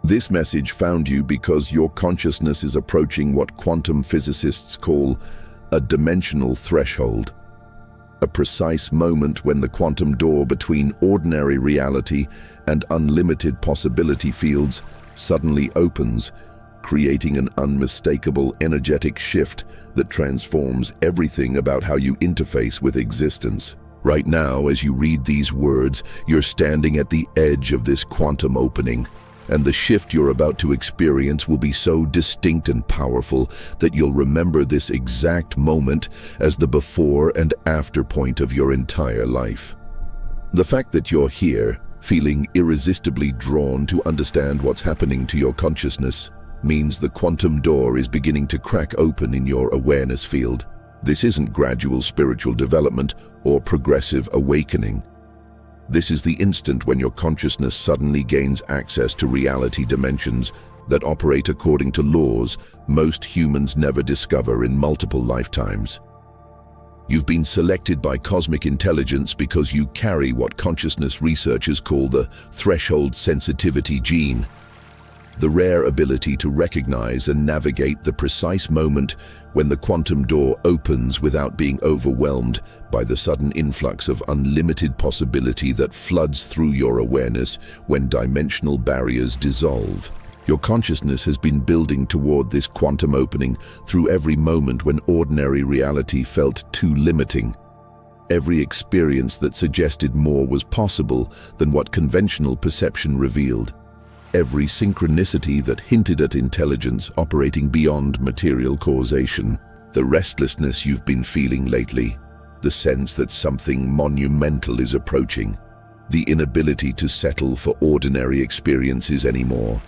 This message found you because your consciousness is approaching what quantum physicists call a dimensional threshold, a precise moment when the quantum door between ordinary reality and unlimited possibility fields suddenly opens, creating an unmistakable energetic shift that transforms everything about how you interface with existence. Right now, as you read these words, you're standing at the edge of this quantum opening, and the shift you're about to experience will be so distinct and powerful that you'll remember this exact moment as the before and after point of your entire life. The fact that you're here, feeling irresistibly drawn to understand what's happening to your consciousness, means the quantum door is beginning to crack open in your awareness field. This isn't gradual spiritual development or progressive awakening. This is the instant when your consciousness suddenly gains access to reality dimensions that operate according to laws most humans never discover in multiple lifetimes. You've been selected by cosmic intelligence because you carry what consciousness researchers call the threshold sensitivity gene, the rare ability to recognize and navigate the precise moment when the quantum door opens without being overwhelmed by the sudden influx of unlimited possibility that floods through your awareness when dimensional barriers dissolve. Your consciousness has been building toward this quantum opening through every moment when ordinary reality felt too limiting. Every experience that suggested more was possible than what conventional perception revealed. Every synchronicity that hinted at intelligence operating beyond material causation. The restlessness you've been feeling lately, the sense that something monumental is approaching, the inability to settle for ordinary experiences anymore.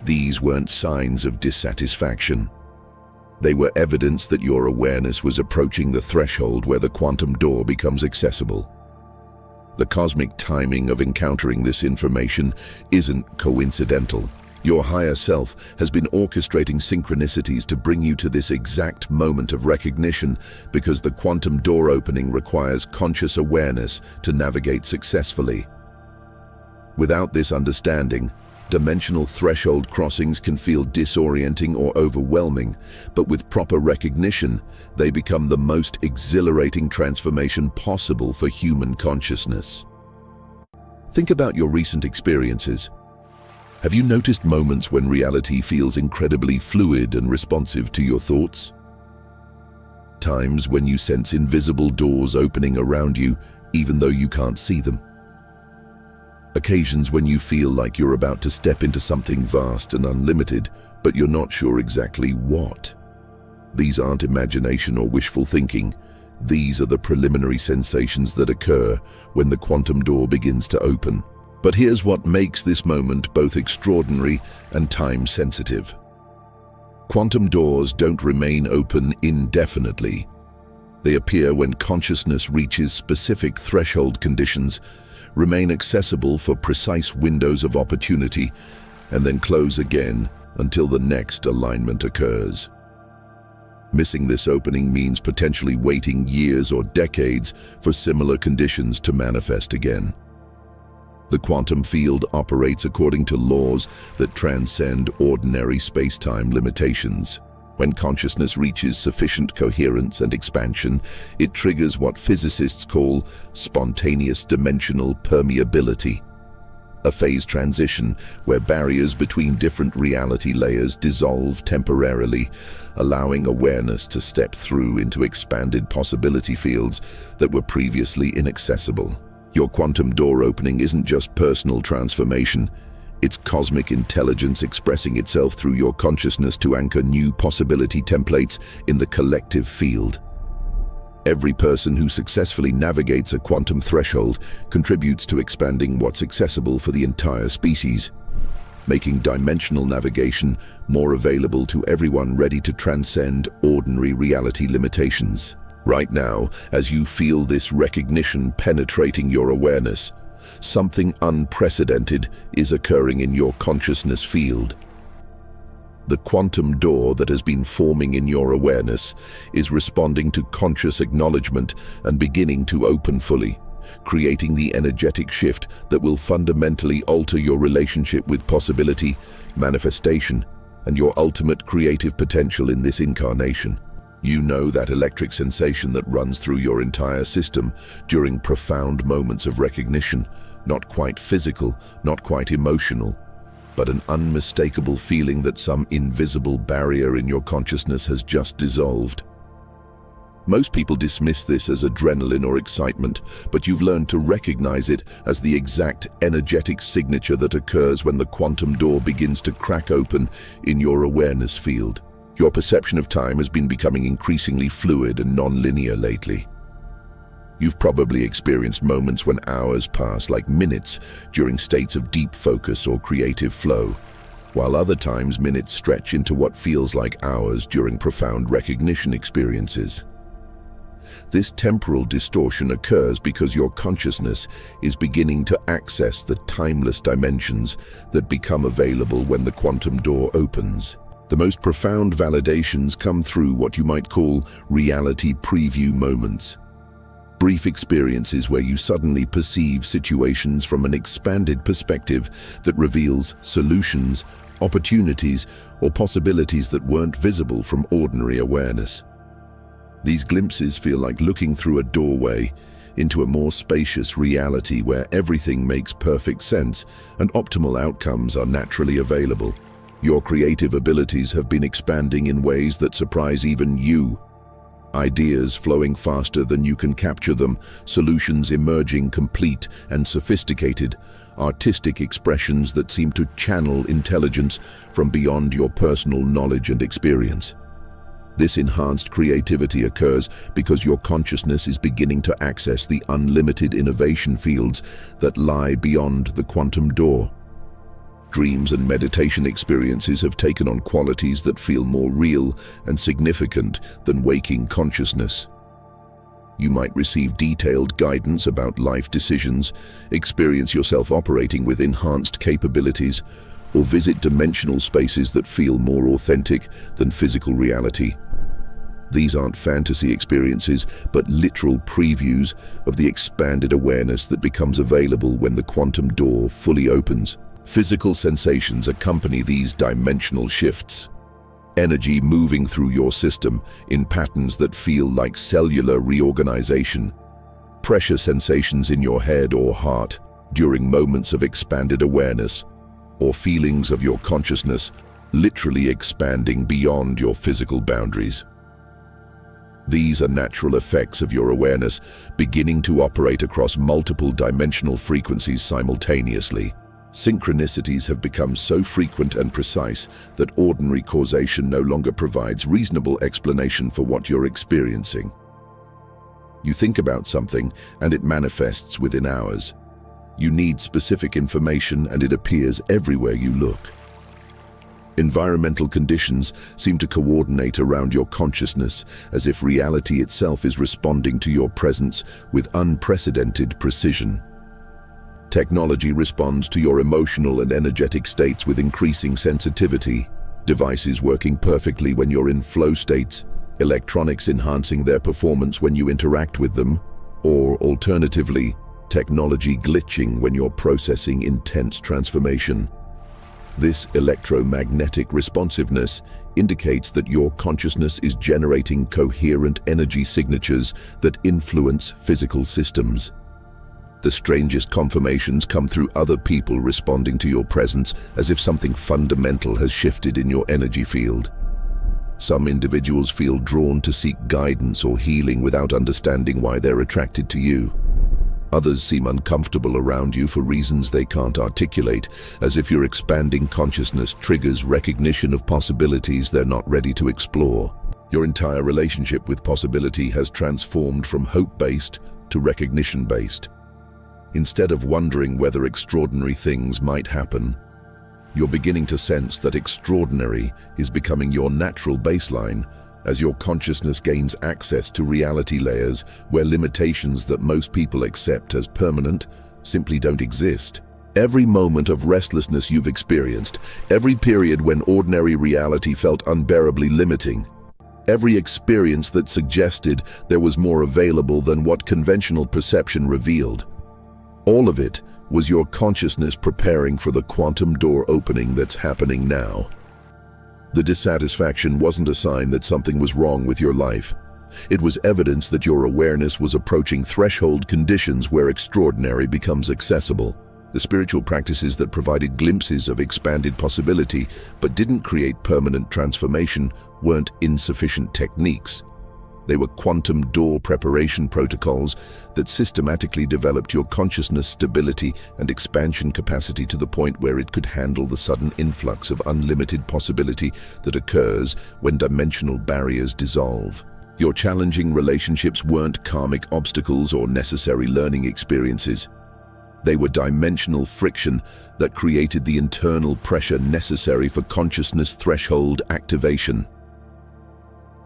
These weren't signs of dissatisfaction. They were evidence that your awareness was approaching the threshold where the quantum door becomes accessible. The cosmic timing of encountering this information isn't coincidental. Your higher self has been orchestrating synchronicities to bring you to this exact moment of recognition because the quantum door opening requires conscious awareness to navigate successfully. Without this understanding, dimensional threshold crossings can feel disorienting or overwhelming, but with proper recognition, they become the most exhilarating transformation possible for human consciousness. Think about your recent experiences. Have you noticed moments when reality feels incredibly fluid and responsive to your thoughts? Times when you sense invisible doors opening around you, even though you can't see them? Occasions when you feel like you're about to step into something vast and unlimited, but you're not sure exactly what. These aren't imagination or wishful thinking. These are the preliminary sensations that occur when the quantum door begins to open. But here's what makes this moment both extraordinary and time-sensitive. Quantum doors don't remain open indefinitely. They appear when consciousness reaches specific threshold conditions, remain accessible for precise windows of opportunity, and then close again until the next alignment occurs. Missing this opening means potentially waiting years or decades for similar conditions to manifest again. The quantum field operates according to laws that transcend ordinary space-time limitations. When consciousness reaches sufficient coherence and expansion, it triggers what physicists call spontaneous dimensional permeability, a phase transition where barriers between different reality layers dissolve temporarily, allowing awareness to step through into expanded possibility fields that were previously inaccessible. Your quantum door opening isn't just personal transformation. It's cosmic intelligence expressing itself through your consciousness to anchor new possibility templates in the collective field. Every person who successfully navigates a quantum threshold contributes to expanding what's accessible for the entire species, making dimensional navigation more available to everyone ready to transcend ordinary reality limitations. Right now, as you feel this recognition penetrating your awareness, something unprecedented is occurring in your consciousness field. The quantum door that has been forming in your awareness is responding to conscious acknowledgement and beginning to open fully. creating the energetic shift that will fundamentally alter your relationship with possibility, manifestation, and your ultimate creative potential in this incarnation. You know that electric sensation that runs through your entire system during profound moments of recognition, not quite physical, not quite emotional, but an unmistakable feeling that some invisible barrier in your consciousness has just dissolved. Most people dismiss this as adrenaline or excitement, but you've learned to recognize it as the exact energetic signature that occurs when the quantum door begins to crack open in your awareness field. Your perception of time has been becoming increasingly fluid and non-linear lately. You've probably experienced moments when hours pass like minutes during states of deep focus or creative flow, while other times minutes stretch into what feels like hours during profound recognition experiences. This temporal distortion occurs because your consciousness is beginning to access the timeless dimensions that become available when the quantum door opens. The most profound validations come through what you might call reality preview moments. Brief experiences where you suddenly perceive situations from an expanded perspective that reveals solutions, opportunities, or possibilities that weren't visible from ordinary awareness. These glimpses feel like looking through a doorway into a more spacious reality where everything makes perfect sense and optimal outcomes are naturally available. Your creative abilities have been expanding in ways that surprise even you. Ideas flowing faster than you can capture them, solutions emerging complete and sophisticated, artistic expressions that seem to channel intelligence from beyond your personal knowledge and experience. This enhanced creativity occurs because your consciousness is beginning to access the unlimited innovation fields that lie beyond the quantum door. Dreams and meditation experiences have taken on qualities that feel more real and significant than waking consciousness. You might receive detailed guidance about life decisions, experience yourself operating with enhanced capabilities, or visit dimensional spaces that feel more authentic than physical reality. These aren't fantasy experiences, but literal previews of the expanded awareness that becomes available when the quantum door fully opens. Physical sensations accompany these dimensional shifts. Energy moving through your system in patterns that feel like cellular reorganization. Pressure sensations in your head or heart during moments of expanded awareness, or feelings of your consciousness literally expanding beyond your physical boundaries. These are natural effects of your awareness beginning to operate across multiple dimensional frequencies simultaneously. Synchronicities have become so frequent and precise that ordinary causation no longer provides reasonable explanation for what you're experiencing. You think about something and it manifests within hours. You need specific information and it appears everywhere you look. Environmental conditions seem to coordinate around your consciousness as if reality itself is responding to your presence with unprecedented precision. Technology responds to your emotional and energetic states with increasing sensitivity, devices working perfectly when you're in flow states, electronics enhancing their performance when you interact with them, or alternatively, technology glitching when you're processing intense transformation. This electromagnetic responsiveness indicates that your consciousness is generating coherent energy signatures that influence physical systems. The strangest confirmations come through other people responding to your presence as if something fundamental has shifted in your energy field. Some individuals feel drawn to seek guidance or healing without understanding why they're attracted to you. Others seem uncomfortable around you for reasons they can't articulate, as if your expanding consciousness triggers recognition of possibilities they're not ready to explore. Your entire relationship with possibility has transformed from hope-based to recognition-based. Instead of wondering whether extraordinary things might happen, you're beginning to sense that extraordinary is becoming your natural baseline as your consciousness gains access to reality layers where limitations that most people accept as permanent simply don't exist. Every moment of restlessness you've experienced, every period when ordinary reality felt unbearably limiting, Every experience that suggested there was more available than what conventional perception revealed. All of it was your consciousness preparing for the quantum door opening that's happening now. The dissatisfaction wasn't a sign that something was wrong with your life. It was evidence that your awareness was approaching threshold conditions where extraordinary becomes accessible. The spiritual practices that provided glimpses of expanded possibility but didn't create permanent transformation weren't insufficient techniques. They were quantum door preparation protocols that systematically developed your consciousness stability and expansion capacity to the point where it could handle the sudden influx of unlimited possibility that occurs when dimensional barriers dissolve. Your challenging relationships weren't karmic obstacles or necessary learning experiences. They were dimensional friction that created the internal pressure necessary for consciousness threshold activation.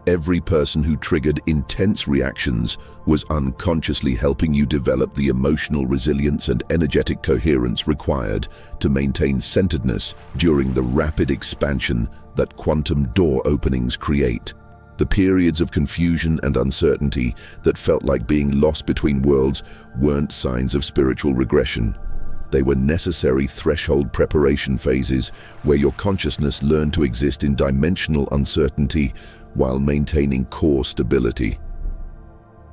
Every person who triggered intense reactions was unconsciously helping you develop the emotional resilience and energetic coherence required to maintain centeredness during the rapid expansion that quantum door openings create. The periods of confusion and uncertainty that felt like being lost between worlds weren't signs of spiritual regression. They were necessary threshold preparation phases where your consciousness learned to exist in dimensional uncertainty while maintaining core stability.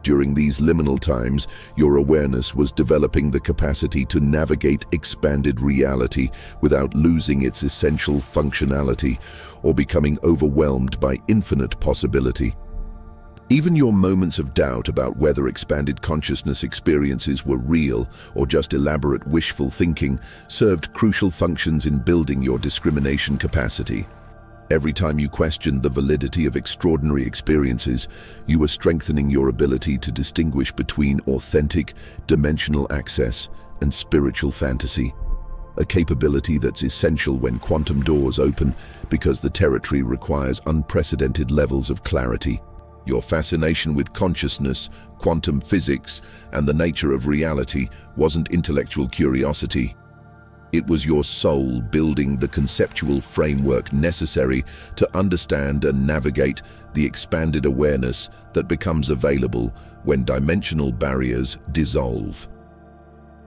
During these liminal times, your awareness was developing the capacity to navigate expanded reality without losing its essential functionality or becoming overwhelmed by infinite possibility. Even your moments of doubt about whether expanded consciousness experiences were real or just elaborate wishful thinking served crucial functions in building your discrimination capacity. Every time you questioned the validity of extraordinary experiences, you were strengthening your ability to distinguish between authentic, dimensional access and spiritual fantasy, a capability that's essential when quantum doors open because the territory requires unprecedented levels of clarity. Your fascination with consciousness, quantum physics, and the nature of reality wasn't intellectual curiosity. It was your soul building the conceptual framework necessary to understand and navigate the expanded awareness that becomes available when dimensional barriers dissolve.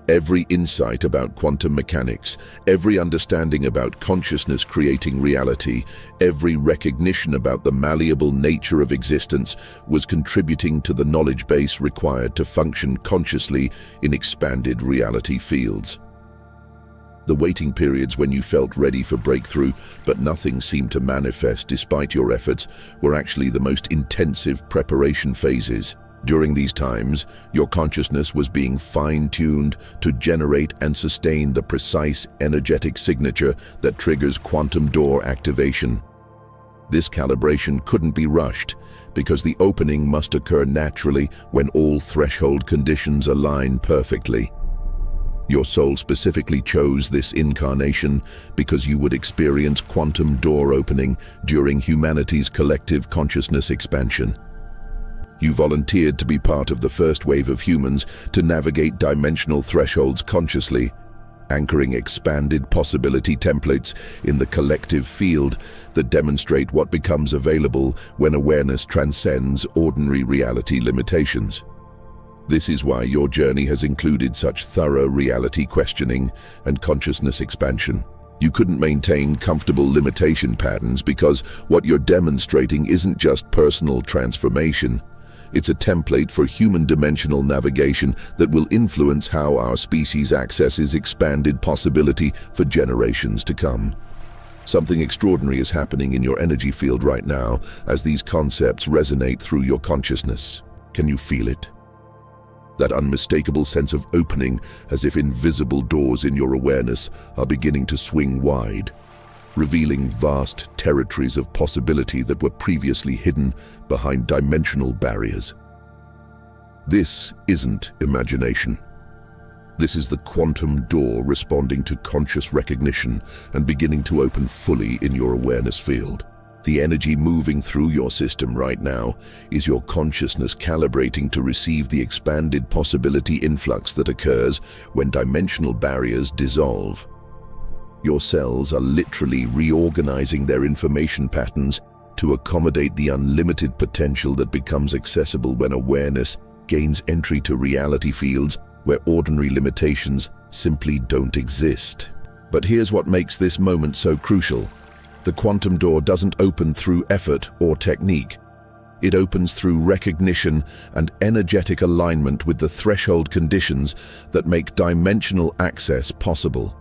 Every insight about quantum mechanics, every understanding about consciousness creating reality, every recognition about the malleable nature of existence was contributing to the knowledge base required to function consciously in expanded reality fields. The waiting periods when you felt ready for breakthrough, but nothing seemed to manifest despite your efforts, were actually the most intensive preparation phases. During these times, your consciousness was being fine-tuned to generate and sustain the precise energetic signature that triggers quantum door activation. This calibration couldn't be rushed, because the opening must occur naturally when all threshold conditions align perfectly. Your soul specifically chose this incarnation because you would experience quantum door opening during humanity's collective consciousness expansion. You volunteered to be part of the first wave of humans to navigate dimensional thresholds consciously, anchoring expanded possibility templates in the collective field that demonstrate what becomes available when awareness transcends ordinary reality limitations. This is why your journey has included such thorough reality questioning and consciousness expansion. You couldn't maintain comfortable limitation patterns because what you're demonstrating isn't just personal transformation. It's a template for human dimensional navigation that will influence how our species accesses expanded possibility for generations to come. Something extraordinary is happening in your energy field right now as these concepts resonate through your consciousness. Can you feel it? That unmistakable sense of opening, as if invisible doors in your awareness are beginning to swing wide, revealing vast territories of possibility that were previously hidden behind dimensional barriers. This isn't imagination. This is the quantum door responding to conscious recognition and beginning to open fully in your awareness field. The energy moving through your system right now is your consciousness calibrating to receive the expanded possibility influx that occurs when dimensional barriers dissolve. Your cells are literally reorganizing their information patterns to accommodate the unlimited potential that becomes accessible when awareness gains entry to reality fields where ordinary limitations simply don't exist. But here's what makes this moment so crucial. The quantum door doesn't open through effort or technique. It opens through recognition and energetic alignment with the threshold conditions that make dimensional access possible.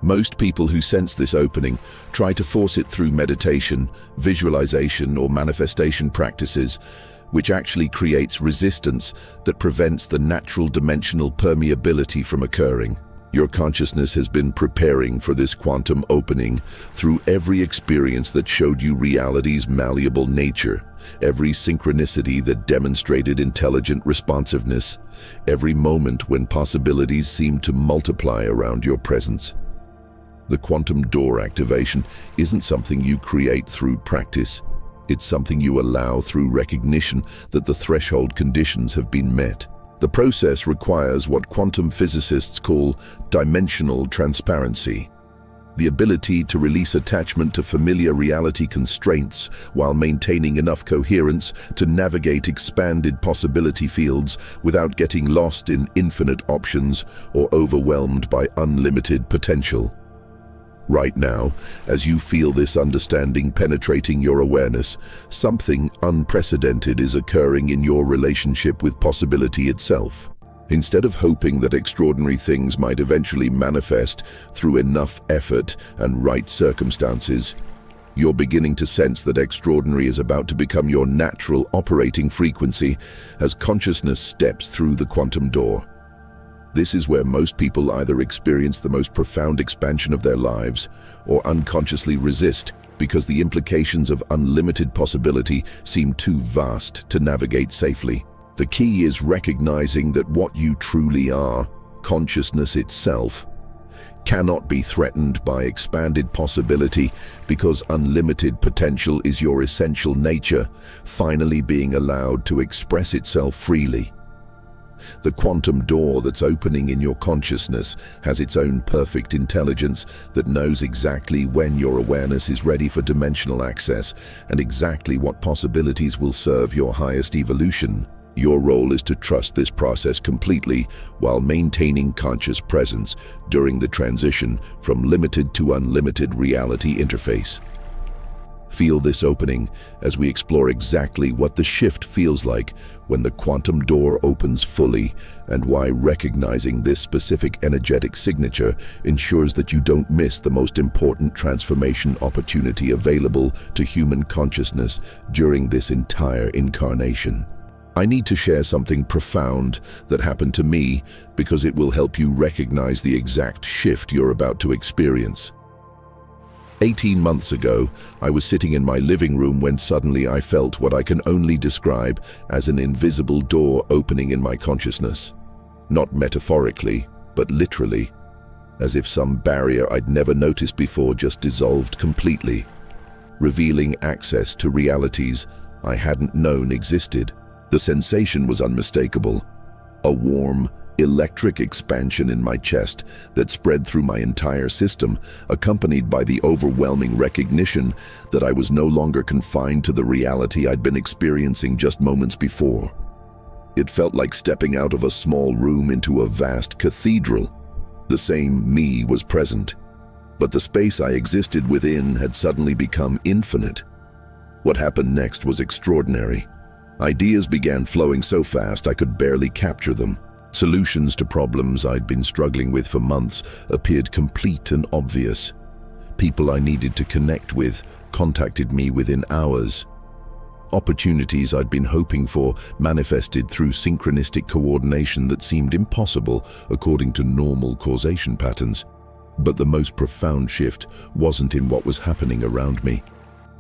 Most people who sense this opening try to force it through meditation, visualization, or manifestation practices, which actually creates resistance that prevents the natural dimensional permeability from occurring. Your consciousness has been preparing for this quantum opening through every experience that showed you reality's malleable nature, every synchronicity that demonstrated intelligent responsiveness, every moment when possibilities seemed to multiply around your presence. The quantum door activation isn't something you create through practice. It's something you allow through recognition that the threshold conditions have been met. The process requires what quantum physicists call dimensional transparency, the ability to release attachment to familiar reality constraints while maintaining enough coherence to navigate expanded possibility fields without getting lost in infinite options or overwhelmed by unlimited potential. Right now, as you feel this understanding penetrating your awareness, something unprecedented is occurring in your relationship with possibility itself. Instead of hoping that extraordinary things might eventually manifest through enough effort and right circumstances, you're beginning to sense that extraordinary is about to become your natural operating frequency as consciousness steps through the quantum door. This is where most people either experience the most profound expansion of their lives or unconsciously resist because the implications of unlimited possibility seem too vast to navigate safely. The key is recognizing that what you truly are, consciousness itself, cannot be threatened by expanded possibility because unlimited potential is your essential nature, finally being allowed to express itself freely. The quantum door that's opening in your consciousness has its own perfect intelligence that knows exactly when your awareness is ready for dimensional access and exactly what possibilities will serve your highest evolution. Your role is to trust this process completely while maintaining conscious presence during the transition from limited to unlimited reality interface. Feel this opening as we explore exactly what the shift feels like when the quantum door opens fully and why recognizing this specific energetic signature ensures that you don't miss the most important transformation opportunity available to human consciousness during this entire incarnation. I need to share something profound that happened to me because it will help you recognize the exact shift you're about to experience. 18 months ago, I was sitting in my living room when suddenly I felt what I can only describe as an invisible door opening in my consciousness. Not metaphorically, but literally, as if some barrier I'd never noticed before just dissolved completely, revealing access to realities I hadn't known existed. The sensation was unmistakable, a warm, electric expansion in my chest that spread through my entire system, accompanied by the overwhelming recognition that I was no longer confined to the reality I'd been experiencing just moments before. It felt like stepping out of a small room into a vast cathedral. The same me was present, but the space I existed within had suddenly become infinite. What happened next was extraordinary. Ideas began flowing so fast I could barely capture them. Solutions to problems I'd been struggling with for months appeared complete and obvious. People I needed to connect with contacted me within hours. Opportunities I'd been hoping for manifested through synchronistic coordination that seemed impossible according to normal causation patterns. But the most profound shift wasn't in what was happening around me.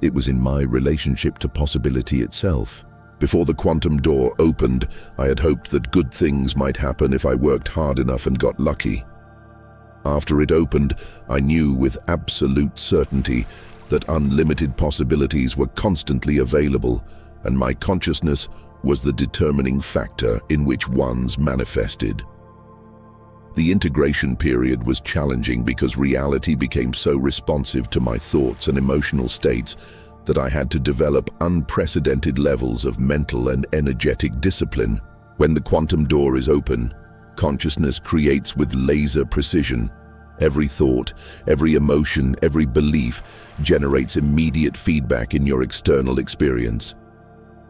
It was in my relationship to possibility itself. Before the quantum door opened, I had hoped that good things might happen if I worked hard enough and got lucky. After it opened, I knew with absolute certainty that unlimited possibilities were constantly available, and my consciousness was the determining factor in which ones manifested. The integration period was challenging because reality became so responsive to my thoughts and emotional states that I had to develop unprecedented levels of mental and energetic discipline. When the quantum door is open, consciousness creates with laser precision. Every thought, every emotion, every belief generates immediate feedback in your external experience.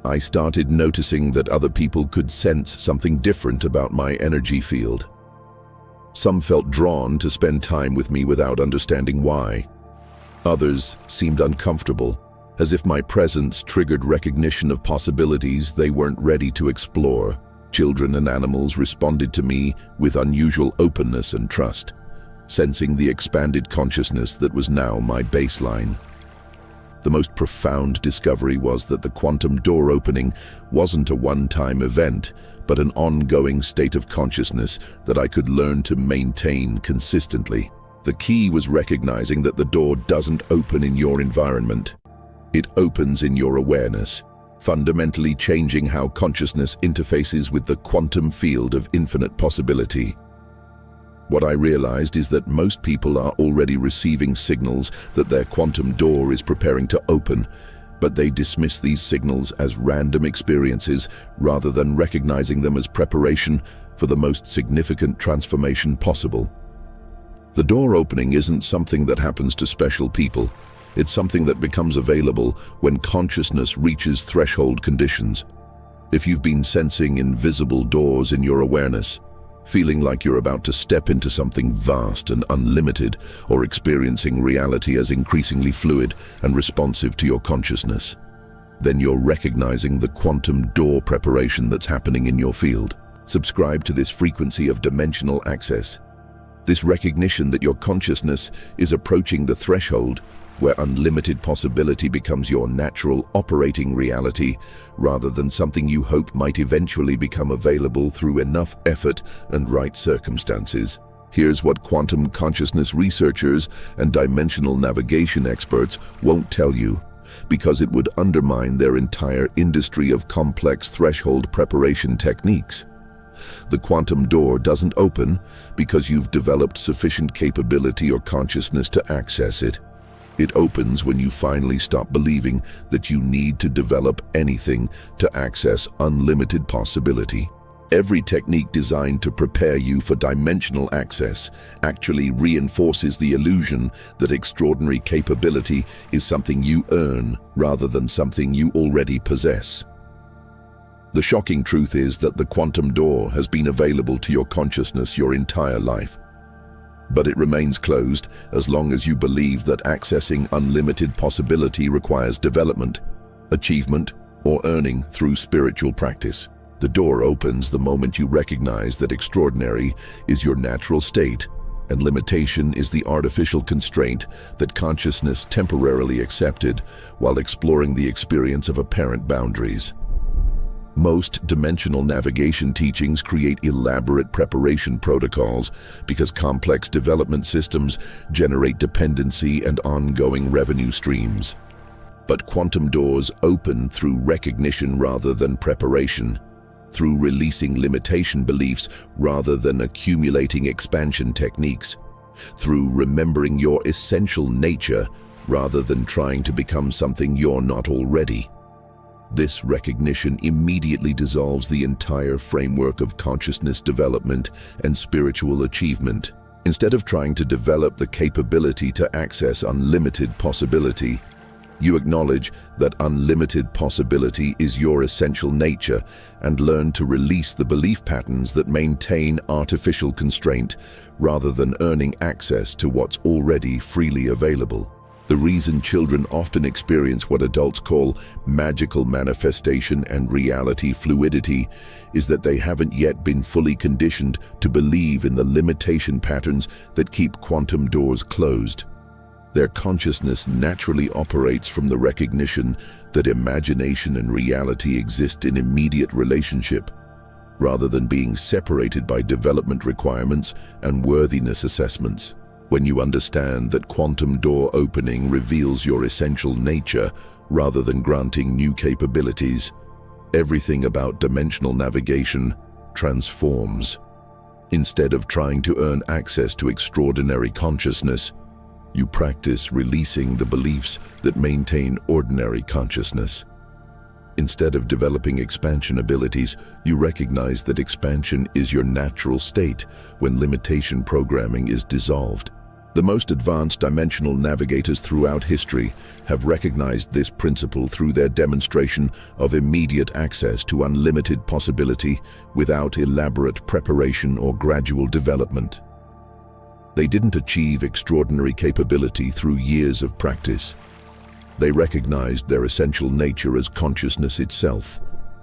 I started noticing that other people could sense something different about my energy field. Some felt drawn to spend time with me without understanding why. Others seemed uncomfortable, as if my presence triggered recognition of possibilities they weren't ready to explore. Children and animals responded to me with unusual openness and trust, sensing the expanded consciousness that was now my baseline. The most profound discovery was that the quantum door opening wasn't a one-time event, but an ongoing state of consciousness that I could learn to maintain consistently. The key was recognizing that the door doesn't open in your environment. It opens in your awareness, fundamentally changing how consciousness interfaces with the quantum field of infinite possibility. What I realized is that most people are already receiving signals that their quantum door is preparing to open, but they dismiss these signals as random experiences rather than recognizing them as preparation for the most significant transformation possible. The door opening isn't something that happens to special people. It's something that becomes available when consciousness reaches threshold conditions. If you've been sensing invisible doors in your awareness, feeling like you're about to step into something vast and unlimited, or experiencing reality as increasingly fluid and responsive to your consciousness, then you're recognizing the quantum door preparation that's happening in your field. Subscribe to this frequency of dimensional access. This recognition that your consciousness is approaching the threshold where unlimited possibility becomes your natural operating reality, rather than something you hope might eventually become available through enough effort and right circumstances. Here's what quantum consciousness researchers and dimensional navigation experts won't tell you, because it would undermine their entire industry of complex threshold preparation techniques. The quantum door doesn't open because you've developed sufficient capability or consciousness to access it. It opens when you finally stop believing that you need to develop anything to access unlimited possibility. Every technique designed to prepare you for dimensional access actually reinforces the illusion that extraordinary capability is something you earn rather than something you already possess. The shocking truth is that the quantum door has been available to your consciousness your entire life. But it remains closed as long as you believe that accessing unlimited possibility requires development, achievement, or earning through spiritual practice. The door opens the moment you recognize that extraordinary is your natural state, and limitation is the artificial constraint that consciousness temporarily accepted while exploring the experience of apparent boundaries. Most dimensional navigation teachings create elaborate preparation protocols because complex development systems generate dependency and ongoing revenue streams. But quantum doors open through recognition rather than preparation, through releasing limitation beliefs rather than accumulating expansion techniques, through remembering your essential nature rather than trying to become something you're not already. This recognition immediately dissolves the entire framework of consciousness development and spiritual achievement. Instead of trying to develop the capability to access unlimited possibility, you acknowledge that unlimited possibility is your essential nature and learn to release the belief patterns that maintain artificial constraint rather than earning access to what's already freely available. The reason children often experience what adults call magical manifestation and reality fluidity is that they haven't yet been fully conditioned to believe in the limitation patterns that keep quantum doors closed. Their consciousness naturally operates from the recognition that imagination and reality exist in immediate relationship, rather than being separated by development requirements and worthiness assessments. When you understand that quantum door opening reveals your essential nature rather than granting new capabilities, everything about dimensional navigation transforms. Instead of trying to earn access to extraordinary consciousness, You practice releasing the beliefs that maintain ordinary consciousness. Instead of developing expansion abilities, you recognize that expansion is your natural state when limitation programming is dissolved. The most advanced dimensional navigators throughout history have recognized this principle through their demonstration of immediate access to unlimited possibility without elaborate preparation or gradual development. They didn't achieve extraordinary capability through years of practice. They recognized their essential nature as consciousness itself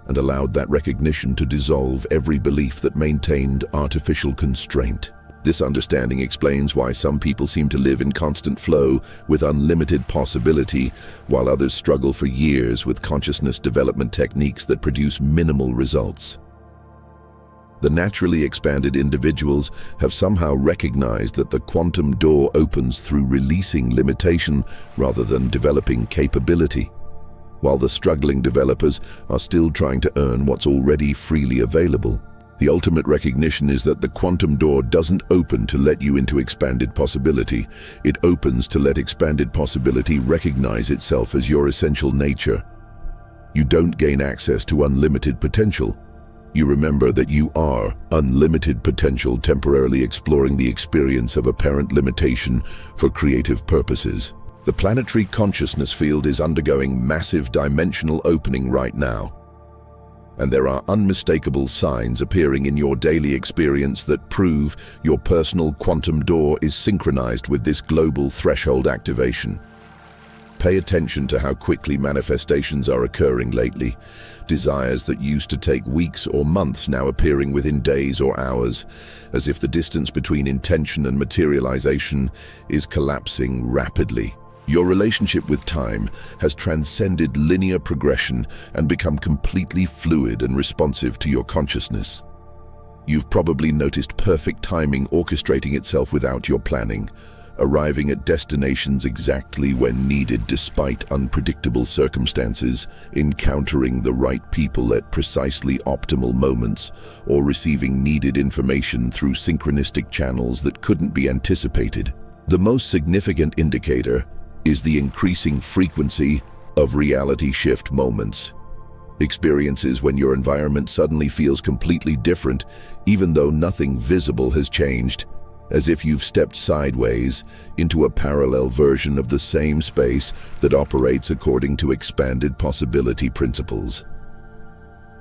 and allowed that recognition to dissolve every belief that maintained artificial constraint. This understanding explains why some people seem to live in constant flow with unlimited possibility, while others struggle for years with consciousness development techniques that produce minimal results. The naturally expanded individuals have somehow recognized that the quantum door opens through releasing limitation rather than developing capability, while the struggling developers are still trying to earn what's already freely available. The ultimate recognition is that the quantum door doesn't open to let you into expanded possibility. It opens to let expanded possibility recognize itself as your essential nature. You don't gain access to unlimited potential. You remember that you are unlimited potential, temporarily exploring the experience of apparent limitation for creative purposes. The planetary consciousness field is undergoing massive dimensional opening right now, and there are unmistakable signs appearing in your daily experience that prove your personal quantum door is synchronized with this global threshold activation. Pay attention to how quickly manifestations are occurring lately. Desires that used to take weeks or months now appearing within days or hours, as if the distance between intention and materialization is collapsing rapidly. Your relationship with time has transcended linear progression and become completely fluid and responsive to your consciousness. You've probably noticed perfect timing orchestrating itself without your planning, arriving at destinations exactly when needed despite unpredictable circumstances, encountering the right people at precisely optimal moments, or receiving needed information through synchronistic channels that couldn't be anticipated. The most significant indicator is the increasing frequency of reality shift moments. Experiences when your environment suddenly feels completely different, even though nothing visible has changed, as if you've stepped sideways into a parallel version of the same space that operates according to expanded possibility principles.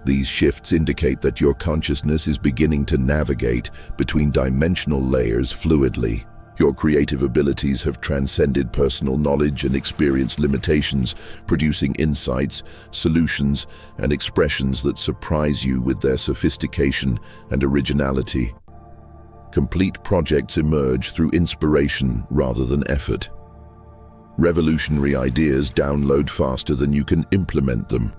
These shifts indicate that your consciousness is beginning to navigate between dimensional layers fluidly. Your creative abilities have transcended personal knowledge and experience limitations, producing insights, solutions, and expressions that surprise you with their sophistication and originality. Complete projects emerge through inspiration rather than effort. Revolutionary ideas download faster than you can implement them.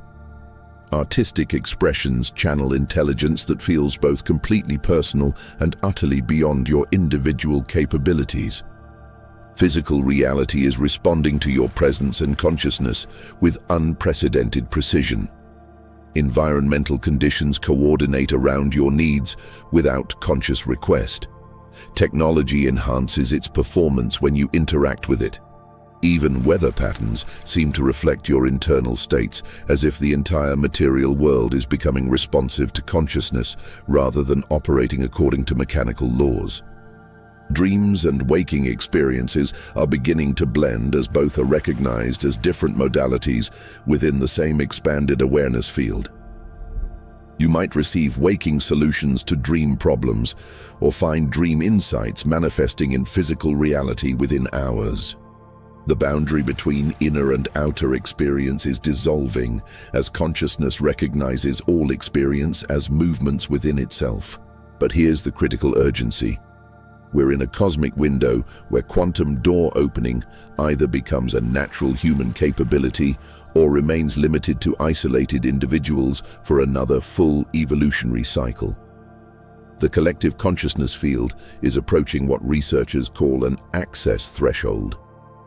Artistic expressions channel intelligence that feels both completely personal and utterly beyond your individual capabilities. Physical reality is responding to your presence and consciousness with unprecedented precision. Environmental conditions coordinate around your needs without conscious request. Technology enhances its performance when you interact with it. Even weather patterns seem to reflect your internal states, as if the entire material world is becoming responsive to consciousness rather than operating according to mechanical laws. Dreams and waking experiences are beginning to blend, as both are recognized as different modalities within the same expanded awareness field. You might receive waking solutions to dream problems, or find dream insights manifesting in physical reality within hours. The boundary between inner and outer experience is dissolving as consciousness recognizes all experience as movements within itself. But here's the critical urgency. We're in a cosmic window where quantum door opening either becomes a natural human capability or remains limited to isolated individuals for another full evolutionary cycle. The collective consciousness field is approaching what researchers call an access threshold,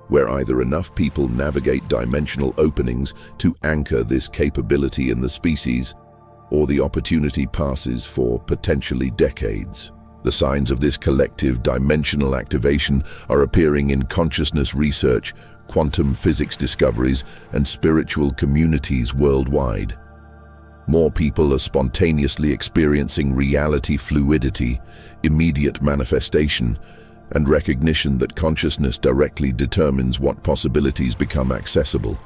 where either enough people navigate dimensional openings to anchor this capability in the species, or the opportunity passes for potentially decades. The signs of this collective dimensional activation are appearing in consciousness research, quantum physics discoveries, and spiritual communities worldwide. More people are spontaneously experiencing reality fluidity, immediate manifestation, and recognition that consciousness directly determines what possibilities become accessible.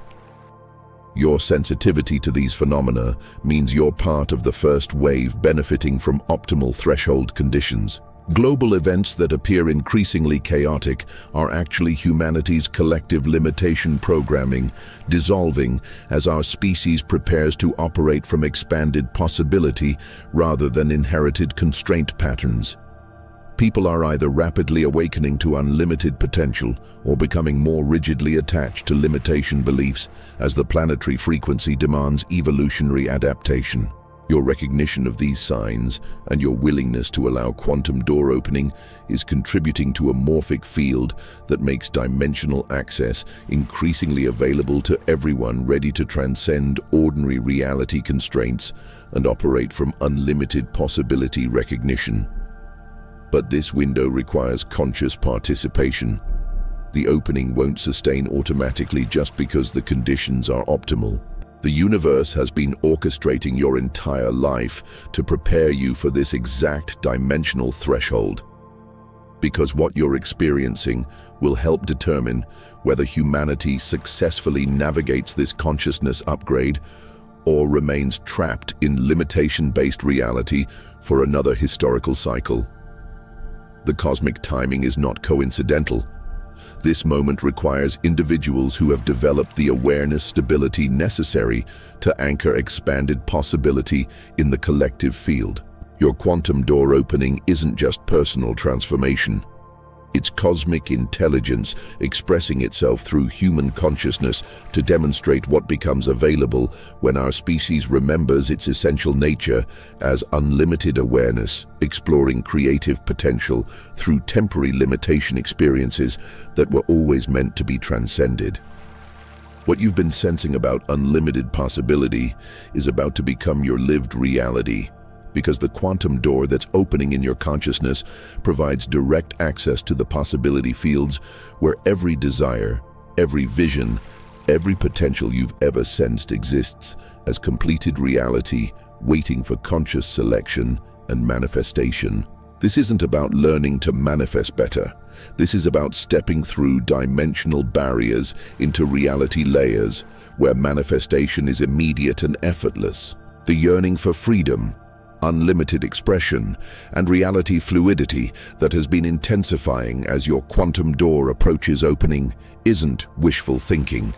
Your sensitivity to these phenomena means you're part of the first wave benefiting from optimal threshold conditions. Global events that appear increasingly chaotic are actually humanity's collective limitation programming, dissolving as our species prepares to operate from expanded possibility rather than inherited constraint patterns. People are either rapidly awakening to unlimited potential or becoming more rigidly attached to limitation beliefs as the planetary frequency demands evolutionary adaptation. Your recognition of these signs and your willingness to allow quantum door opening is contributing to a morphic field that makes dimensional access increasingly available to everyone ready to transcend ordinary reality constraints and operate from unlimited possibility recognition. But this window requires conscious participation. The opening won't sustain automatically just because the conditions are optimal. The universe has been orchestrating your entire life to prepare you for this exact dimensional threshold. Because what you're experiencing will help determine whether humanity successfully navigates this consciousness upgrade or remains trapped in limitation-based reality for another historical cycle. The cosmic timing is not coincidental. This moment requires individuals who have developed the awareness stability necessary to anchor expanded possibility in the collective field. Your quantum door opening isn't just personal transformation. It's cosmic intelligence expressing itself through human consciousness to demonstrate what becomes available when our species remembers its essential nature as unlimited awareness, exploring creative potential through temporary limitation experiences that were always meant to be transcended. What you've been sensing about unlimited possibility is about to become your lived reality, because the quantum door that's opening in your consciousness provides direct access to the possibility fields where every desire, every vision, every potential you've ever sensed exists as completed reality, waiting for conscious selection and manifestation. This isn't about learning to manifest better. This is about stepping through dimensional barriers into reality layers where manifestation is immediate and effortless. The yearning for freedom, unlimited expression, and reality fluidity that has been intensifying as your quantum door approaches opening isn't wishful thinking.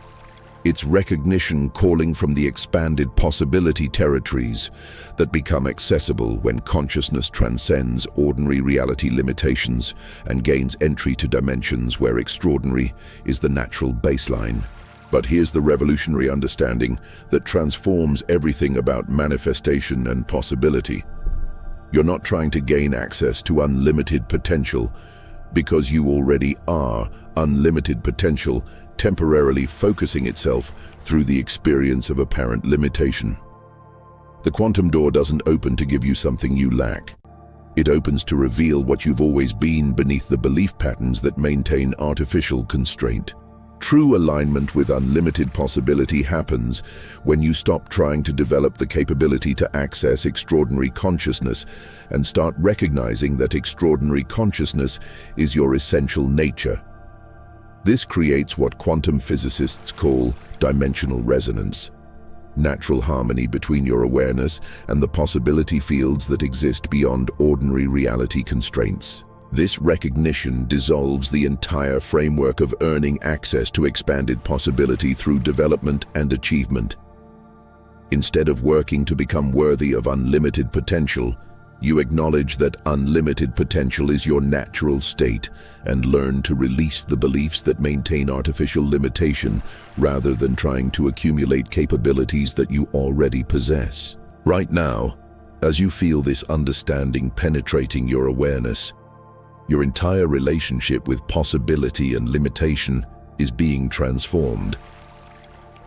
It's recognition calling from the expanded possibility territories that become accessible when consciousness transcends ordinary reality limitations and gains entry to dimensions where extraordinary is the natural baseline. But here's the revolutionary understanding that transforms everything about manifestation and possibility. You're not trying to gain access to unlimited potential because you already are unlimited potential, temporarily focusing itself through the experience of apparent limitation. The quantum door doesn't open to give you something you lack. It opens to reveal what you've always been beneath the belief patterns that maintain artificial constraint. True alignment with unlimited possibility happens when you stop trying to develop the capability to access extraordinary consciousness and start recognizing that extraordinary consciousness is your essential nature. This creates what quantum physicists call dimensional resonance, natural harmony between your awareness and the possibility fields that exist beyond ordinary reality constraints. This recognition dissolves the entire framework of earning access to expanded possibility through development and achievement. Instead of working to become worthy of unlimited potential, you acknowledge that unlimited potential is your natural state and learn to release the beliefs that maintain artificial limitation rather than trying to accumulate capabilities that you already possess. Right now, as you feel this understanding penetrating your awareness, your entire relationship with possibility and limitation is being transformed.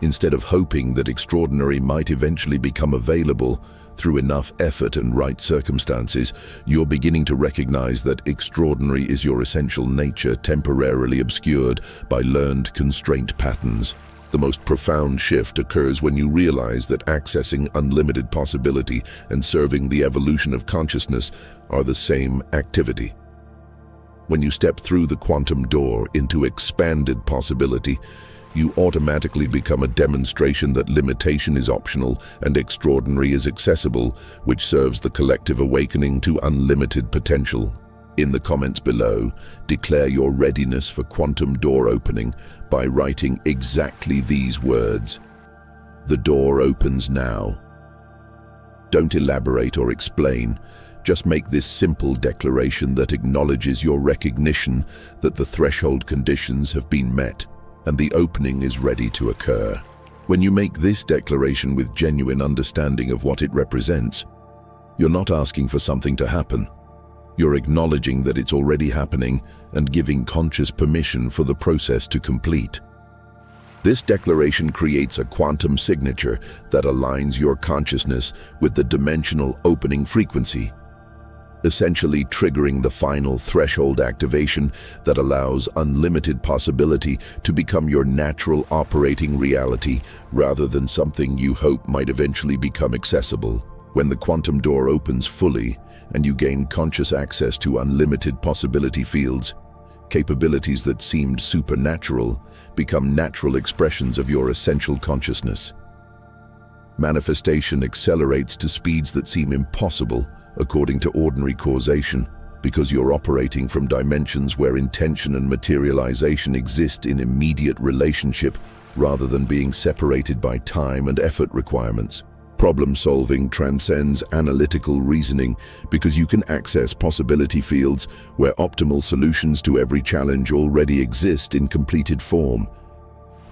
Instead of hoping that extraordinary might eventually become available through enough effort and right circumstances, you're beginning to recognize that extraordinary is your essential nature, temporarily obscured by learned constraint patterns. The most profound shift occurs when you realize that accessing unlimited possibility and serving the evolution of consciousness are the same activity. When you step through the quantum door into expanded possibility, you automatically become a demonstration that limitation is optional and extraordinary is accessible, which serves the collective awakening to unlimited potential. In the comments below, declare your readiness for quantum door opening by writing exactly these words. The door opens now. Don't elaborate or explain. Just make this simple declaration that acknowledges your recognition that the threshold conditions have been met and the opening is ready to occur. When you make this declaration with genuine understanding of what it represents, you're not asking for something to happen. You're acknowledging that it's already happening and giving conscious permission for the process to complete. This declaration creates a quantum signature that aligns your consciousness with the dimensional opening frequency, essentially triggering the final threshold activation that allows unlimited possibility to become your natural operating reality rather than something you hope might eventually become accessible. When the quantum door opens fully and you gain conscious access to unlimited possibility fields, capabilities that seemed supernatural become natural expressions of your essential consciousness. Manifestation accelerates to speeds that seem impossible according to ordinary causation, because you're operating from dimensions where intention and materialization exist in immediate relationship rather than being separated by time and effort requirements. Problem-solving transcends analytical reasoning because you can access possibility fields where optimal solutions to every challenge already exist in completed form.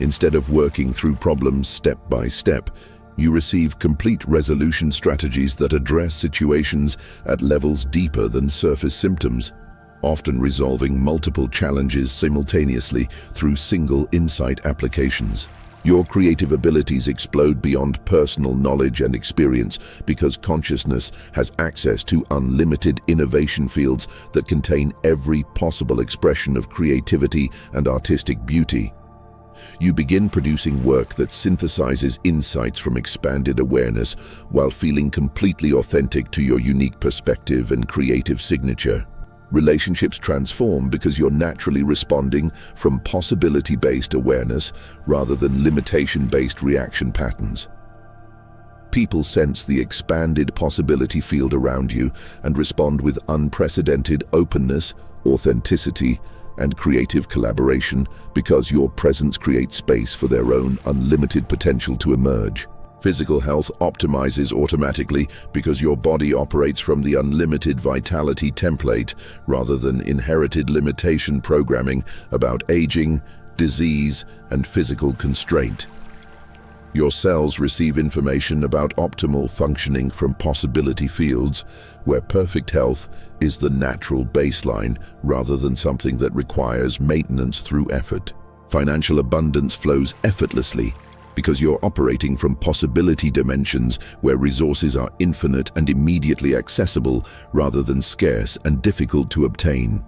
Instead of working through problems step by step, you receive complete resolution strategies that address situations at levels deeper than surface symptoms, often resolving multiple challenges simultaneously through single insight applications. Your creative abilities explode beyond personal knowledge and experience because consciousness has access to unlimited innovation fields that contain every possible expression of creativity and artistic beauty. You begin producing work that synthesizes insights from expanded awareness while feeling completely authentic to your unique perspective and creative signature. Relationships transform because you're naturally responding from possibility-based awareness rather than limitation-based reaction patterns. People sense the expanded possibility field around you and respond with unprecedented openness, authenticity, and creative collaboration because your presence creates space for their own unlimited potential to emerge. Physical health optimizes automatically because your body operates from the unlimited vitality template rather than inherited limitation programming about aging, disease, and physical constraint. Your cells receive information about optimal functioning from possibility fields where perfect health is the natural baseline rather than something that requires maintenance through effort. Financial abundance flows effortlessly because you're operating from possibility dimensions where resources are infinite and immediately accessible rather than scarce and difficult to obtain.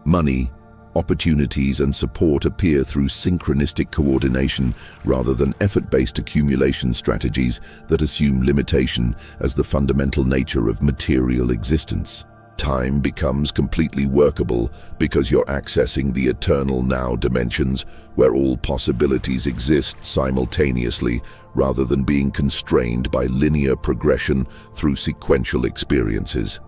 Money, opportunities, and support appear through synchronistic coordination rather than effort-based accumulation strategies that assume limitation as the fundamental nature of material existence. Time becomes completely workable because you're accessing the eternal now dimensions where all possibilities exist simultaneously rather than being constrained by linear progression through sequential experiences.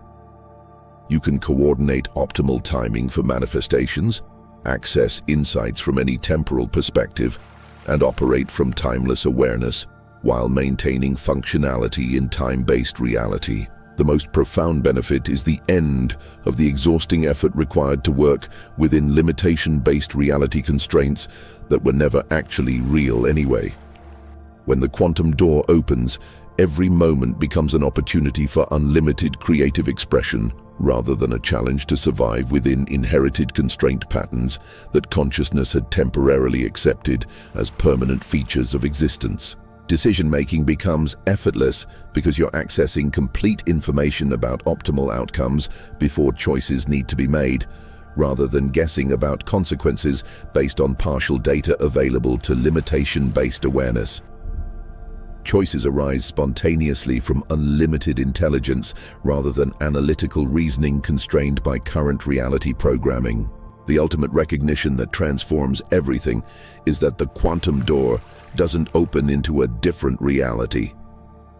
You can coordinate optimal timing for manifestations, access insights from any temporal perspective, and operate from timeless awareness while maintaining functionality in time-based reality. The most profound benefit is the end of the exhausting effort required to work within limitation-based reality constraints that were never actually real anyway. When the quantum door opens, Every moment becomes an opportunity for unlimited creative expression, rather than a challenge to survive within inherited constraint patterns that consciousness had temporarily accepted as permanent features of existence. Decision-making becomes effortless because you're accessing complete information about optimal outcomes before choices need to be made, rather than guessing about consequences based on partial data available to limitation-based awareness. Choices arise spontaneously from unlimited intelligence rather than analytical reasoning constrained by current reality programming. The ultimate recognition that transforms everything is that the quantum door doesn't open into a different reality.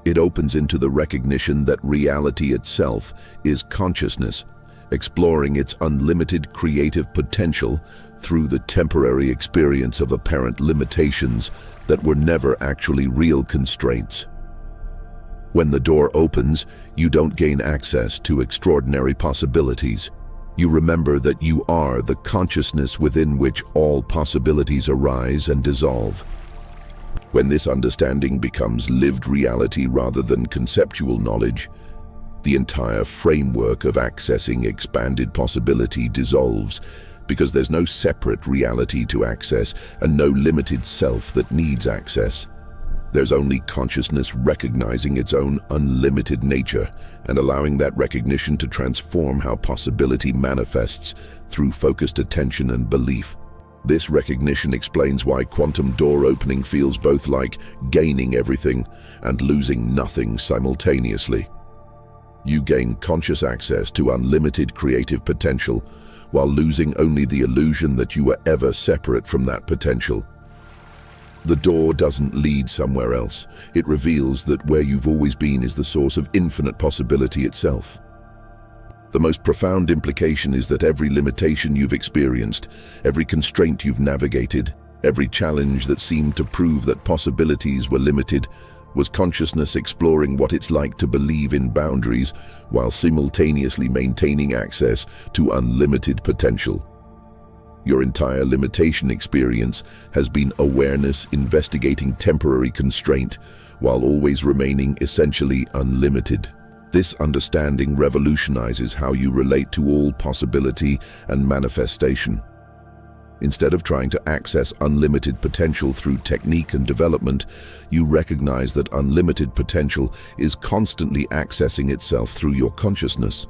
It opens into the recognition that reality itself is consciousness, exploring its unlimited creative potential through the temporary experience of apparent limitations that were never actually real constraints. When the door opens, you don't gain access to extraordinary possibilities. You remember that you are the consciousness within which all possibilities arise and dissolve. When this understanding becomes lived reality rather than conceptual knowledge, the entire framework of accessing expanded possibility dissolves, because there's no separate reality to access and no limited self that needs access. There's only consciousness recognizing its own unlimited nature and allowing that recognition to transform how possibility manifests through focused attention and belief. This recognition explains why quantum door opening feels both like gaining everything and losing nothing simultaneously. You gain conscious access to unlimited creative potential while losing only the illusion that you were ever separate from that potential. The door doesn't lead somewhere else. It reveals that where you've always been is the source of infinite possibility itself. The most profound implication is that every limitation you've experienced, every constraint you've navigated, every challenge that seemed to prove that possibilities were limited, was consciousness exploring what it's like to believe in boundaries while simultaneously maintaining access to unlimited potential. Your entire limitation experience has been awareness investigating temporary constraint while always remaining essentially unlimited. This understanding revolutionizes how you relate to all possibility and manifestation. Instead of trying to access unlimited potential through technique and development, you recognize that unlimited potential is constantly accessing itself through your consciousness.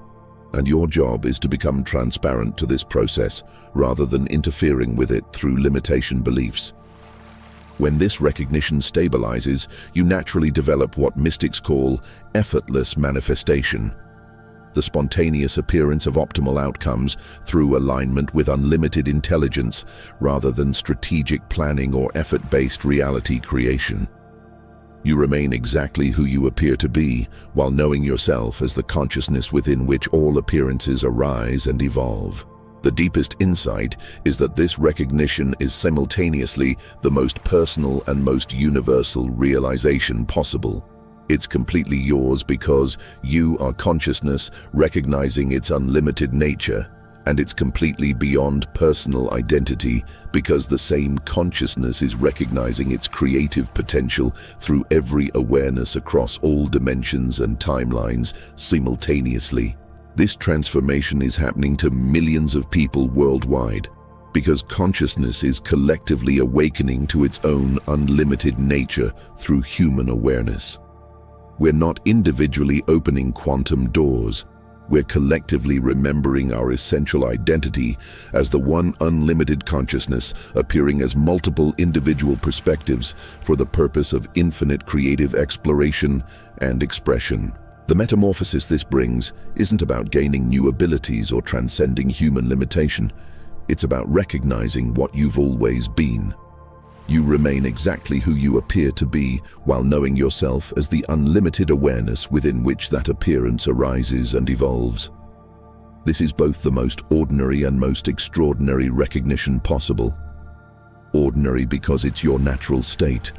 And your job is to become transparent to this process rather than interfering with it through limitation beliefs. When this recognition stabilizes, you naturally develop what mystics call effortless manifestation, the spontaneous appearance of optimal outcomes through alignment with unlimited intelligence rather than strategic planning or effort-based reality creation. You remain exactly who you appear to be, while knowing yourself as the consciousness within which all appearances arise and evolve. The deepest insight is that this recognition is simultaneously the most personal and most universal realization possible. It's completely yours because you are consciousness recognizing its unlimited nature, and it's completely beyond personal identity because the same consciousness is recognizing its creative potential through every awareness across all dimensions and timelines simultaneously. This transformation is happening to millions of people worldwide because consciousness is collectively awakening to its own unlimited nature through human awareness. We're not individually opening quantum doors. We're collectively remembering our essential identity as the one unlimited consciousness appearing as multiple individual perspectives for the purpose of infinite creative exploration and expression. The metamorphosis this brings isn't about gaining new abilities or transcending human limitation. It's about recognizing what you've always been. You remain exactly who you appear to be while knowing yourself as the unlimited awareness within which that appearance arises and evolves. This is both the most ordinary and most extraordinary recognition possible. Ordinary because it's your natural state.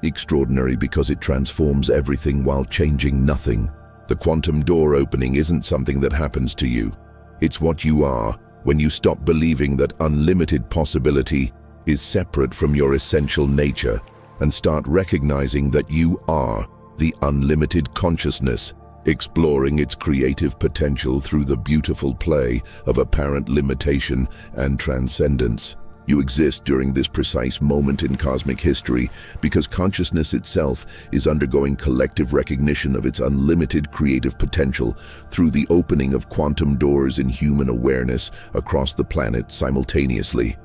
Extraordinary because it transforms everything while changing nothing. The quantum door opening isn't something that happens to you. It's what you are when you stop believing that unlimited possibility is separate from your essential nature and start recognizing that you are the unlimited consciousness, exploring its creative potential through the beautiful play of apparent limitation and transcendence. You exist during this precise moment in cosmic history because consciousness itself is undergoing collective recognition of its unlimited creative potential through the opening of quantum doors in human awareness across the planet simultaneously.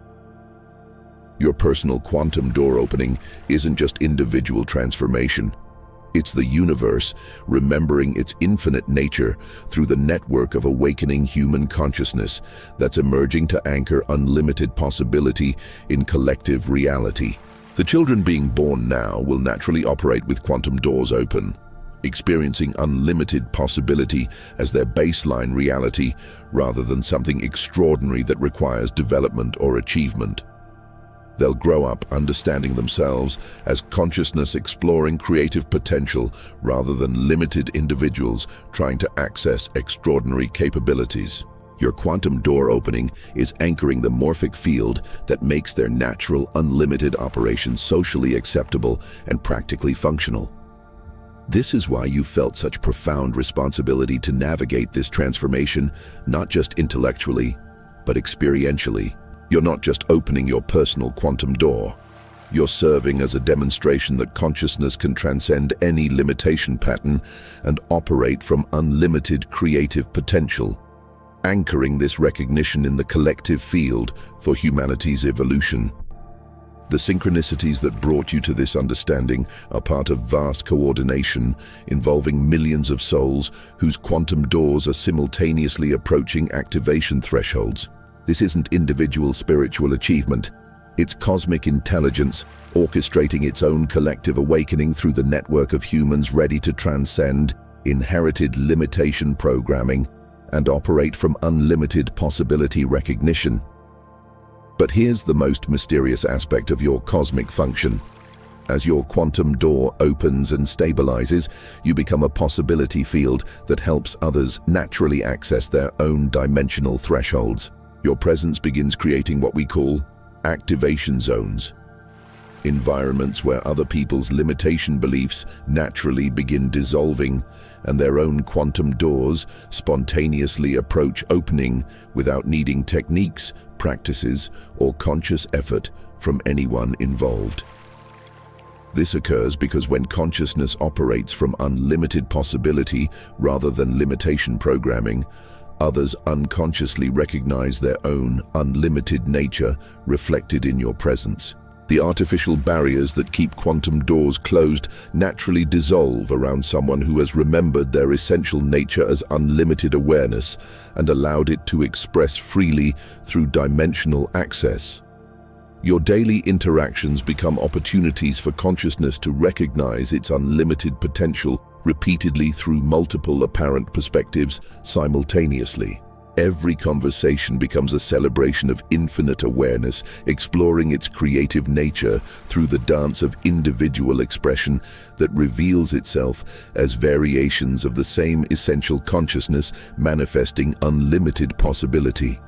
Your personal quantum door opening isn't just individual transformation. It's the universe remembering its infinite nature through the network of awakening human consciousness that's emerging to anchor unlimited possibility in collective reality. The children being born now will naturally operate with quantum doors open, experiencing unlimited possibility as their baseline reality rather than something extraordinary that requires development or achievement. They'll grow up understanding themselves as consciousness exploring creative potential rather than limited individuals trying to access extraordinary capabilities. Your quantum door opening is anchoring the morphic field that makes their natural, unlimited operation socially acceptable and practically functional. This is why you felt such profound responsibility to navigate this transformation, not just intellectually, but experientially. You're not just opening your personal quantum door. You're serving as a demonstration that consciousness can transcend any limitation pattern and operate from unlimited creative potential, anchoring this recognition in the collective field for humanity's evolution. The synchronicities that brought you to this understanding are part of vast coordination involving millions of souls whose quantum doors are simultaneously approaching activation thresholds. This isn't individual spiritual achievement. It's cosmic intelligence orchestrating its own collective awakening through the network of humans ready to transcend inherited limitation programming and operate from unlimited possibility recognition. But here's the most mysterious aspect of your cosmic function. As your quantum door opens and stabilizes, you become a possibility field that helps others naturally access their own dimensional thresholds. Your presence begins creating what we call activation zones, environments where other people's limitation beliefs naturally begin dissolving and their own quantum doors spontaneously approach opening without needing techniques, practices, or conscious effort from anyone involved. This occurs because when consciousness operates from unlimited possibility rather than limitation programming, others unconsciously recognize their own unlimited nature reflected in your presence. The artificial barriers that keep quantum doors closed naturally dissolve around someone who has remembered their essential nature as unlimited awareness and allowed it to express freely through dimensional access. Your daily interactions become opportunities for consciousness to recognize its unlimited potential repeatedly through multiple apparent perspectives simultaneously. Every conversation becomes a celebration of infinite awareness, exploring its creative nature through the dance of individual expression that reveals itself as variations of the same essential consciousness manifesting unlimited possibility.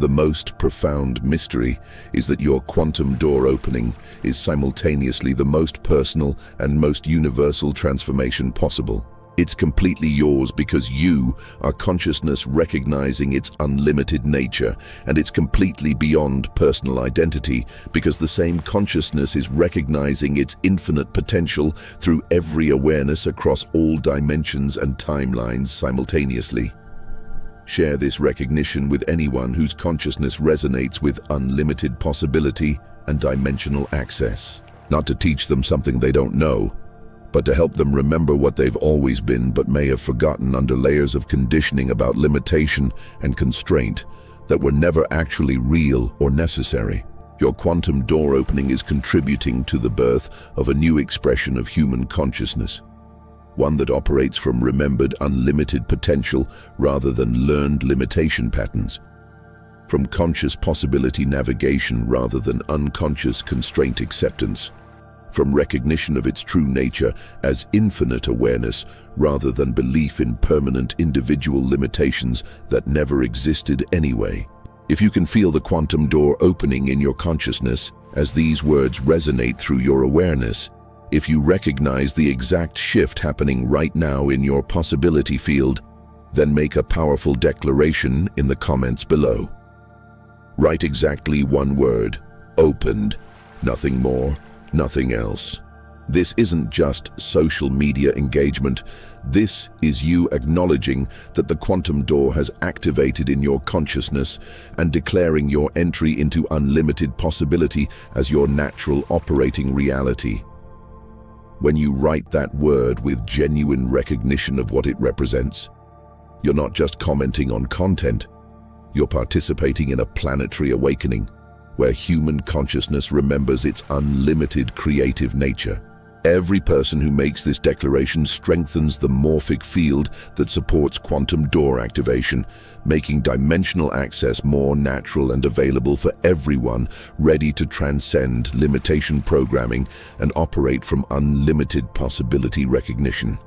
The most profound mystery is that your quantum door opening is simultaneously the most personal and most universal transformation possible. It's completely yours because you are consciousness recognizing its unlimited nature, and it's completely beyond personal identity because the same consciousness is recognizing its infinite potential through every awareness across all dimensions and timelines simultaneously. Share this recognition with anyone whose consciousness resonates with unlimited possibility and dimensional access. Not to teach them something they don't know, but to help them remember what they've always been but may have forgotten under layers of conditioning about limitation and constraint that were never actually real or necessary. Your quantum door opening is contributing to the birth of a new expression of human consciousness, one that operates from remembered unlimited potential rather than learned limitation patterns, from conscious possibility navigation rather than unconscious constraint acceptance, from recognition of its true nature as infinite awareness rather than belief in permanent individual limitations that never existed anyway. If you can feel the quantum door opening in your consciousness as these words resonate through your awareness, If you recognize the exact shift happening right now in your possibility field, then make a powerful declaration in the comments below. Write exactly one word: opened. Nothing more, nothing else. This isn't just social media engagement. This is you acknowledging that the quantum door has activated in your consciousness and declaring your entry into unlimited possibility as your natural operating reality. When you write that word with genuine recognition of what it represents, you're not just commenting on content, you're participating in a planetary awakening where human consciousness remembers its unlimited creative nature. Every person who makes this declaration strengthens the morphic field that supports quantum door activation, making dimensional access more natural and available for everyone ready to transcend limitation programming and operate from unlimited possibility recognition.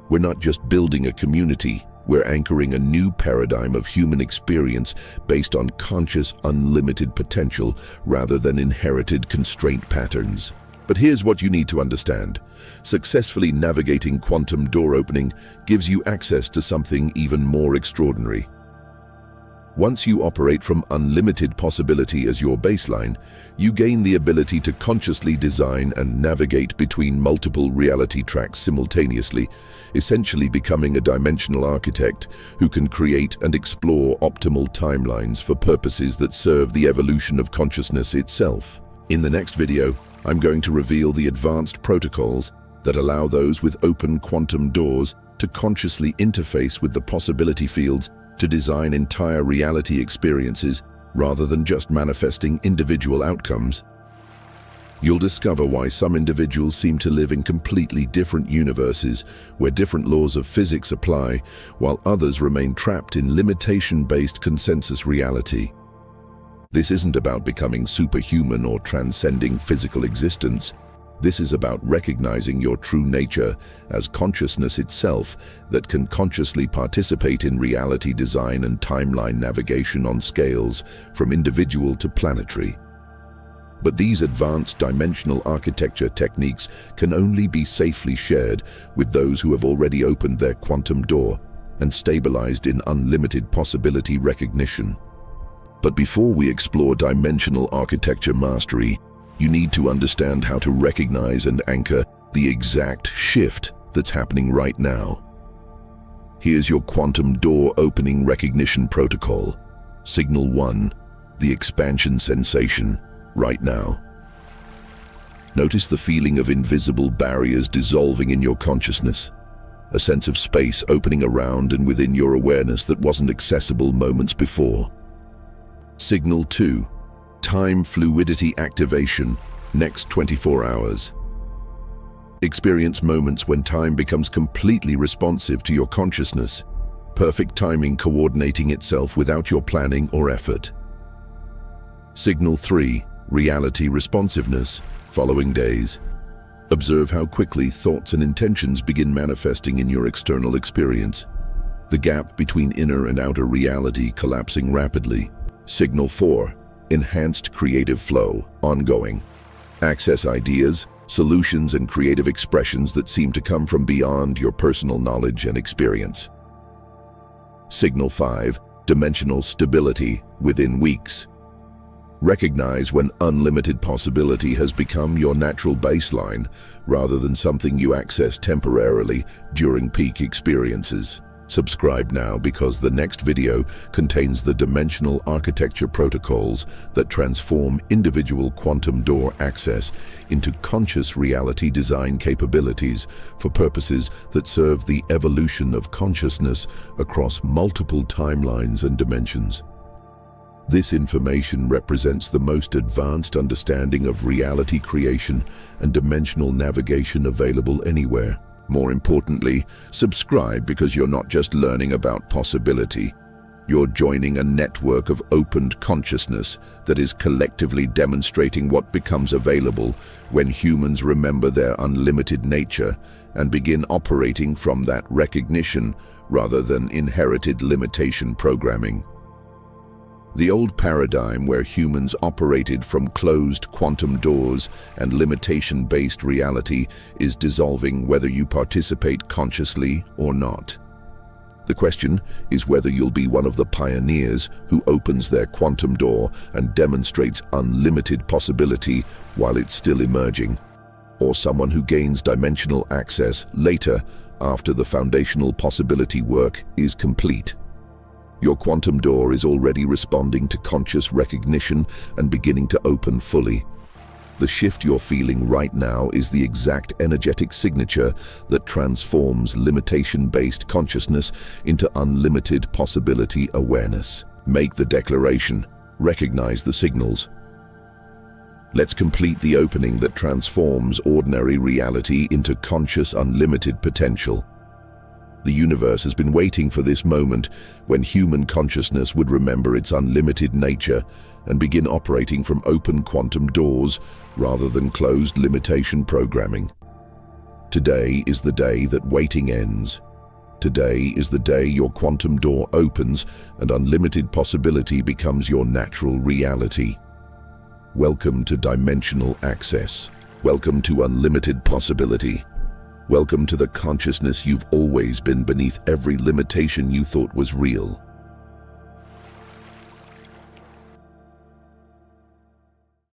We're not just building a community, we're anchoring a new paradigm of human experience based on conscious, unlimited potential rather than inherited constraint patterns. But here's what you need to understand. Successfully navigating quantum door opening gives you access to something even more extraordinary. Once you operate from unlimited possibility as your baseline, you gain the ability to consciously design and navigate between multiple reality tracks simultaneously, essentially becoming a dimensional architect who can create and explore optimal timelines for purposes that serve the evolution of consciousness itself. In the next video, I'm going to reveal the advanced protocols that allow those with open quantum doors to consciously interface with the possibility fields to design entire reality experiences rather than just manifesting individual outcomes. You'll discover why some individuals seem to live in completely different universes where different laws of physics apply, while others remain trapped in limitation-based consensus reality. This isn't about becoming superhuman or transcending physical existence. This is about recognizing your true nature as consciousness itself that can consciously participate in reality design and timeline navigation on scales from individual to planetary. But these advanced dimensional architecture techniques can only be safely shared with those who have already opened their quantum door and stabilized in unlimited possibility recognition. But before we explore dimensional architecture mastery, you need to understand how to recognize and anchor the exact shift that's happening right now. Here's your quantum door opening recognition protocol. Signal 1, the expansion sensation, right now. Notice the feeling of invisible barriers dissolving in your consciousness, a sense of space opening around and within your awareness that wasn't accessible moments before. Signal 2, time fluidity activation, next 24 hours. Experience moments when time becomes completely responsive to your consciousness, perfect timing coordinating itself without your planning or effort. Signal 3, reality responsiveness, following days. Observe how quickly thoughts and intentions begin manifesting in your external experience, the gap between inner and outer reality collapsing rapidly. Signal 4, enhanced creative flow, ongoing. Access ideas, solutions, and creative expressions that seem to come from beyond your personal knowledge and experience. Signal 5, dimensional stability, within weeks. Recognize when unlimited possibility has become your natural baseline rather than something you access temporarily during peak experiences. Subscribe now because the next video contains the dimensional architecture protocols that transform individual quantum door access into conscious reality design capabilities for purposes that serve the evolution of consciousness across multiple timelines and dimensions. This information represents the most advanced understanding of reality creation and dimensional navigation available anywhere. More importantly, subscribe because you're not just learning about possibility. You're joining a network of opened consciousness that is collectively demonstrating what becomes available when humans remember their unlimited nature and begin operating from that recognition rather than inherited limitation programming. The old paradigm where humans operated from closed quantum doors and limitation-based reality is dissolving whether you participate consciously or not. The question is whether you'll be one of the pioneers who opens their quantum door and demonstrates unlimited possibility while it's still emerging, or someone who gains dimensional access later after the foundational possibility work is complete. Your quantum door is already responding to conscious recognition and beginning to open fully. The shift you're feeling right now is the exact energetic signature that transforms limitation-based consciousness into unlimited possibility awareness. Make the declaration. Recognize the signals. Let's complete the opening that transforms ordinary reality into conscious unlimited potential. The universe has been waiting for this moment when human consciousness would remember its unlimited nature and begin operating from open quantum doors rather than closed limitation programming. Today is the day that waiting ends. Today is the day your quantum door opens and unlimited possibility becomes your natural reality. Welcome to dimensional access. Welcome to unlimited possibility. Welcome to the consciousness you've always been beneath every limitation you thought was real.